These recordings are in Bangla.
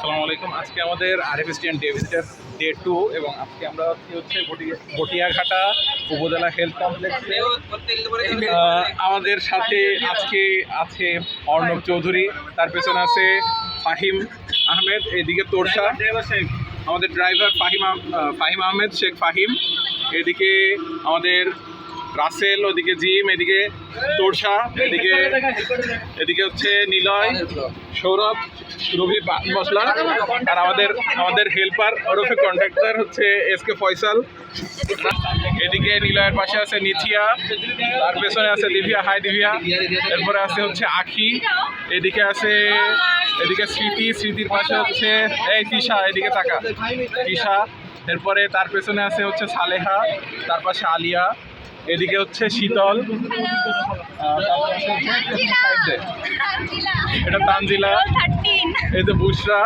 আসসালামু আলাইকুম। আজকে আমাদের আরএফএসটিএন ডে ভিজিটার ডে 2 এবং আজকে আমরা হচ্ছে বটিয়াঘাটা উপজেলা হেলথ কমপ্লেক্সে। আমাদের সাথে আজকে আছে অর্ণব চৌধুরী, তার পেছনে আছে ফাহিম আহমেদ, এদিকে তোরশা আমাদের ড্রাইভার ফাহিম আহমেদ শেখ ফাহিম, এদিকে আমাদের রাসেল, ওদিকে জিম, এদিকে তোরশা, এদিকে হচ্ছে নিলয়, সৌরভ, রবি মশলা, আর আমাদের হেল্পার ওরফে কন্ট্রাক্টর হচ্ছে এসকে ফয়সাল। এদিকে নিলয়ের পাশে আছে নিথিয়া, তার পেছনে আছে দিভিয়া, হাই দিভিয়া, এরপরে আছে হচ্ছে আখি, এদিকে স্মৃতির পাশে হচ্ছে এই তিশা, এদিকে তাকা তিশা, এরপরে তার পেছনে আছে হচ্ছে সালেহা, তার পাশে আলিয়া, এদিকে হচ্ছে শীতল, এটা তানজিলা, এই যে বুশরা,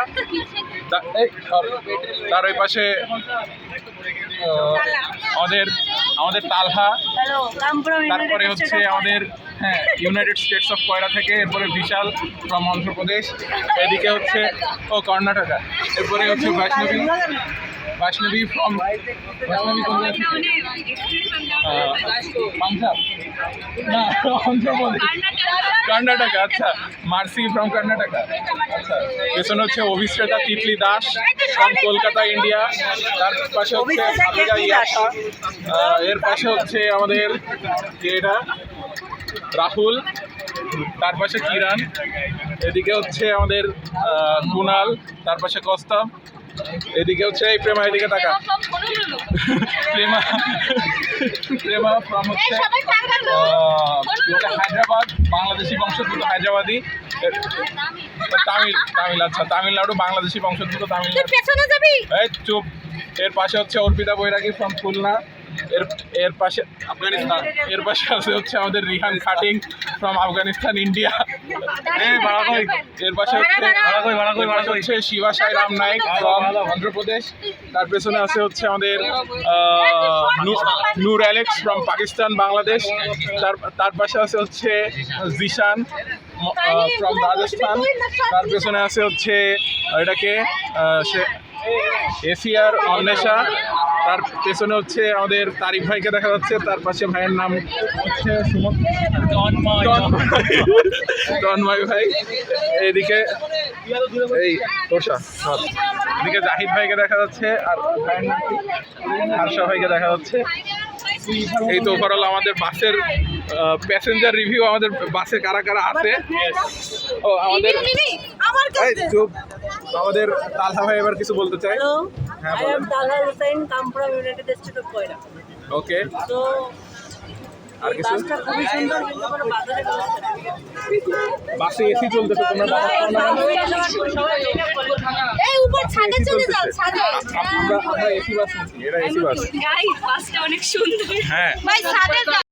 তার ওই পাশে আমাদের তালহা, তারপরে হচ্ছে আমাদের ইউনাইটেড স্টেটস অফ কয়রা থেকে, এরপরে বিশাল ফ্রম অন্ধ্রপ্রদেশ, এদিকে হচ্ছে কর্ণাটকা, এরপরে হচ্ছে বৈষ্ণবী ফ্রম পাঞ্জাব না অন্ধ্রপ্রদেশ, কর্ণাটকা। আচ্ছা, মার্সি ফ্রম কর্ণাটকা। আচ্ছা, পেছনে হচ্ছে অভিশ্রেতা তিতলি দাস ফ্রম কলকাতা, ইন্ডিয়া। তার পাশে হচ্ছে ইয়াশা, এর পাশে হচ্ছে আমাদের এটা রাহুল, তার পাশে কিরান, এদিকে হচ্ছে আমাদের কুনাল, তার পাশে কস্তাব, এদিকে হচ্ছে এই প্রেমা, এদিকে তাকা প্রেমা ফ্রম হচ্ছে হায়দ্রাবাদ, বাংলাদেশি বংশোদ্ভূত হায়দ্রাবাদী, তামিল। আচ্ছা, তামিলনাড়ু, বাংলাদেশি বংশোদ্ভূত তামিলনাড়ু। এই চুপ। এর পাশে হচ্ছে অর্পিতা বৈরাগী ফ্রম খুলনা, এর পাশে আফগানিস্তান, এর পাশে আছে হচ্ছে আমাদের রিহান খাটিং ফ্রম আফগানিস্তান, ইন্ডিয়া। এর পাশে হচ্ছে শিবা সাই রাম নাইক ফ্রম অন্ধ্রপ্রদেশ, তার পেছনে আছে হচ্ছে আমাদের নূর অ্যালেক্স ফ্রম পাকিস্তান, বাংলাদেশ। তার পাশে আছে হচ্ছে জিশান ফ্রম রাজস্থান, তার পেছনে আছে হচ্ছে এটাকে এশিয়ার অন্বেষা, তার পেছনে হচ্ছে আমাদের তারিক ভাইকে দেখা যাচ্ছে, তার পাশে ভাইয়ের নাম হচ্ছে তন্ময় ভাই, এইদিকে এই তোরশা, এদিকে জাহিদ ভাইকে দেখা যাচ্ছে, আর ভাইয়ের নাম হার্ষা ভাইকে দেখা যাচ্ছে। এই তো ওভারঅল আমাদের বাসের প্যাসেঞ্জার রিভিউ, আমাদের বাসে কারা কারা আছে। ও আমাদের তালহা ভাই এবার কিছু বলতে চাই। হ্যাঁ, ওকে, তো আর কিছু? খুবই সুন্দর, কিন্তু কোনো বাজারে বাসে এসি চলতেছে, তোমরা আমরা এসি বাস নিচ্ছি, এটা এসি বাস। বাসটা অনেক সুন্দর। হ্যাঁ।